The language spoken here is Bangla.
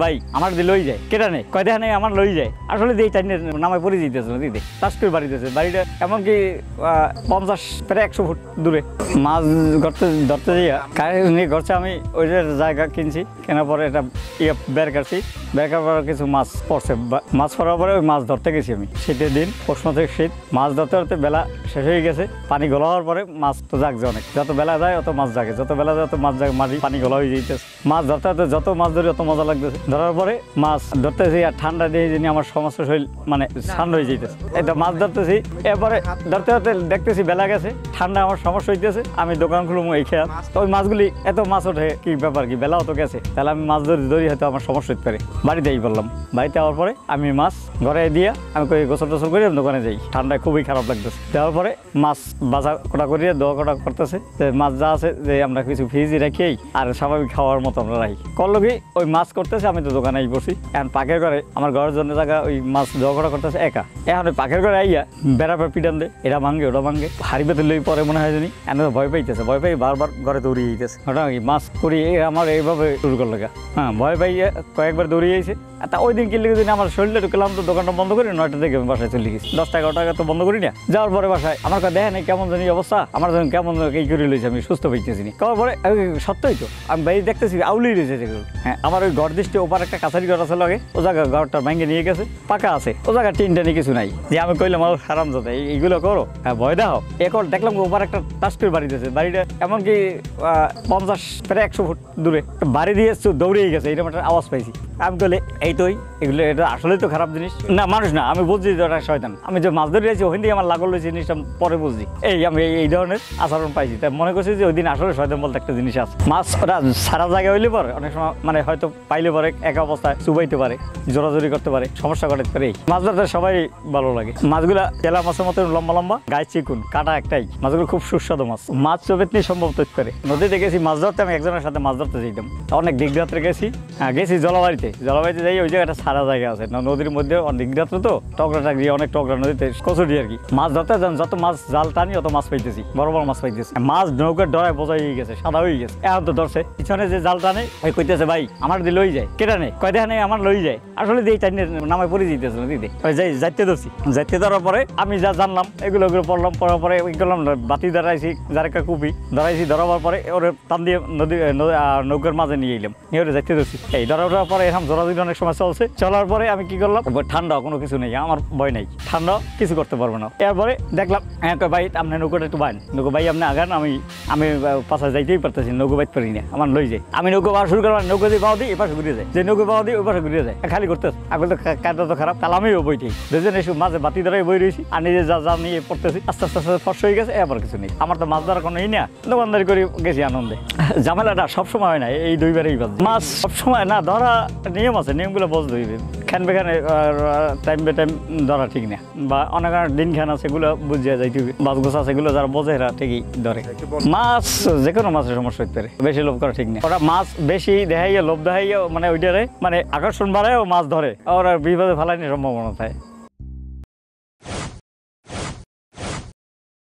ভাই আমার দিয়ে লই যায় কেটা নেই কয় দেখা নেই আমার লই যায় আসলে দিয়ে চাইনে নামে পড়ে যেতেছে নদীতে তাস করে বাড়িতেছে বাড়িটা এমনকি 50 প্রায় 100 ফুট দূরে মাছ ধরতে যাইয়া কারে নিয়ে ঘরছে আমি ওই জায়গা কিনছি কেনার পরে এটা বের কাটছি বের করার পরে কিছু মাছ পড়ছে মাছ পড়ার পরে ওই মাছ ধরতে গেছি আমি শীতের দিন পৌষ মাসের শীত মাছ ধরতে ধরতে বেলা শেষ হয়ে গেছে পানি গলা হওয়ার পরে মাছ তো জাগছে অনেক যত বেলা যায় অত মাছ জাগে যত বেলা যায় অত মাছ জাগে মাটি পানি গলা হয়ে যেতেছে মাছ ধরতে ধরতে যত মাছ ধরি অত মজা লাগতেছে ধরার পরে মাছ ধরতেছি আর ঠান্ডা দিয়ে যিনি আমার সমস্ত শরীর মানে ঠান্ডা হয়ে যেতেছে এটা মাছ ধরতেছি এরপরে ধরতে ধরতে দেখতেছি বেলা গেছে ঠান্ডা আমার সমস্যা হইতেছে আমি দোকান খুলবো এই খেয়াল তো ওই মাছগুলি এত মাছ ওঠে কি ব্যাপার কি বেলাও তো গেছে তাহলে আমি মাছ ধরি হয়তো আমার সমস্যা হতে পারে বাড়িতেই বললাম বাড়িতে যাওয়ার পরে আমি মাছ ঘরে দিয়ে আমি গোসল টোসল করে দোকানে যাই ঠান্ডায় খুবই খারাপ লাগতেছে যাওয়ার পরে মাছ বাজা কটা করিয়ে দোয়া কটা করতেছে যে মাছ যা আছে যে আমরা কিছু ফ্রিজে রাখিয়েই আর স্বাভাবিক খাওয়ার মতো আমরা রাখি করলো কি ওই মাছ করতেছে আমি তো দোকানেই বসি এখন পাকের ঘরে আমার ঘরের জন্য জায়গা ওই মাছ দোয়া কটা করতেছে একা এখন ওই পাকের ঘরে আইয়া বেড়াবার পিটান দে এটা ভাঙ্গে ওটা ভাঙ্গে হাড়ি পেতে লই পরে মনে হয় জানি এনে ভয় পাইতেছে ভয় পাই বারবার ঘরে দৌড়িয়ে যেতেছে ওটা কি মাছ করি আমার এইভাবে শুরু করলো হ্যাঁ ভয় পাইয়ে কয়েকবার দৌড়িয়েছে তা ওই দিন কিনলে দিন আমার শরীরটা ঢুকলাম তো দোকানটা বন্ধ করি 9টা থেকে আমি বাসায় চলে গেছি 10-11 তো বন্ধ করি না যাওয়ার পরে বাসায় আমার কথা দেখে নেই কেমন জানি অবস্থা আমার যেন কেমন এই করে লইছে আমি সুস্থ পাইতেছি না করার পরে সত্যই তো আমি বাইরে দেখতেছি আউলি রয়েছে যেগুলো হ্যাঁ আমার ওই ঘর দৃষ্টি ওপার একটা কাছারি ঘর আছে লাগে ও জায়গা ঘরটা ভেঙে নিয়ে গেছে পাকা আছে ও জায়গা টিনটা নিয়ে কিছু নাই যে আমি কইলাম আমার হারাম যাতে এইগুলো করো হ্যাঁ ভয় দাও এখন দেখলাম ওপার একটা টাচ করে বাড়ি দিয়েছে বাড়িটা এমনকি 50 প্রায় 100 ফুট দূরে বাড়ি দিয়ে দৌড়িয়ে গেছে এইরকম একটা আওয়াজ পাইছি আমি বলে এই তোই এগুলো এটা আসলে তো খারাপ জিনিস না মানুষ না আমি বুঝছি যে ওটা শয়তান আমি যে মাছ ধরে আছি ওখান থেকে আমার লাগল জিনিসটা পরে বুঝছি আমি এই ধরনের আচরণ পাইছি তাই মনে করছি যে ওই দিন আসলে শয়তান বলতে একটা জিনিস আছে মাছ ওটা সারা জায়গায় হইলে পরে অনেক সময় মানে হয়তো পাইলে পরে একা অবস্থায় চুবাইতে পারে জোরাজোরি করতে পারে সমস্যা ঘটাতে পারে মাছ ধরতে সবাই ভালো লাগে মাছগুলা তেলা মাছের মতো লম্বা লম্বা গায়ে চিকুন কাটা একটাই মাছগুলো খুব সুস্বাদু মাছ চোখের নিয়ে সম্ভব তৈরি করে নদীতে গেছি মাছ ধরতে আমি একজনের সাথে মাছ ধরতে যেতাম অনেক দিগরাত্রে গেছি হ্যাঁ গেছি জলবাড়িতে যাই ওই জায়গাটা সারা জায়গা আছে নদীর মধ্যে অনেক রাত্রে তো টকরা টাকরি অনেক টকরা নদীতে কচুরি আর কি মাছ ধরতে যান যত মাছ জাল টানি অত মাছ পাইতেছি বড় বড় মাছ পাইতেছি মাছ নৌকার ডরায় বোঝাই হয়ে গেছে সাদা হয়ে গেছে এখন তো ধরছে পিছনে যে জাল টানে ওই কইতেছে ভাই আমার দিয়ে লই যায় কেটা নেই কয় দেখা নেই আমার লই যায় আসলে দিয়ে চাইনে নামে পড়ে যেতেছে নদীতে ওই যাইতে ধরছি যাইতে ধরার পরে আমি যা জানলাম এগুলো পড়লাম পড়ার পরে ওই করলাম বাতি ধরাইছি যার একটা কুপি ধরাইছি ধরাবার পরে ওরে টান দিয়ে নৌকার মাঝে নিয়ে এলাম নিয়ে ওরে যাইতে ধরছি এই ধরার পরে এরকম জোরাজোরি অনেক সময় চলছে চলার পরে আমি কি করলাম ঠান্ডা কোনো কিছু নেই আমার ভয় নেই ঠান্ডা কিছু করতে পারবো না এরপরে দেখলাম ভাই আপনার নৌকাটা একটু বাইন নৌকো ভাই আপনি আগান আমি পাশে যাইতেই পারতেছি নৌকো বাইতে পারি না আমার লই যায় আমি নৌকো বাওয়া শুরু করলাম নৌকো দিয়ে বাও দিই এপাশে ঘুরে যায় যে নৌকো বাও দিই ওই পাশে ঘুরে যায় খালি করতে আগল তো কাজটা তো খারাপ তাহলে আমিও বইটি দুজন এসে মাঝে বাতি ধরে বই রয়েছি আর নিজে যা নিয়ে পড়তেছি আস্তে আস্তে আস্তে ফর্স হয়ে গেছে এবার কিছু নেই আমার তো মাছ ধরার কোনো ই না দোকানদারি করে গেছি আনন্দে ঝামেলাটা সবসময় হয় না এই দুইবারেই মাছ সবসময় না ধরা নিয়ম আছে নিয়মগুলো বুঝতে হইবে খান বেখানে টাইম বে টাইম ধরা ঠিক না বা অনেক দিন খান আছে এগুলো বুঝিয়া যাইতে হবে মাছ গোছ আছে এগুলো যারা বোঝে এরা ঠিকই ধরে মাছ যে কোনো মাছের সমস্যা হতে পারে বেশি লোভ করা ঠিক না ওরা মাছ বেশি দেখাইয়া লোভ দেখাইয়া মানে ওইটারে মানে আকর্ষণ বাড়ায় ও মাছ ধরে ওরা বিপদে ফেলাইনি সম্ভাবনা থাকে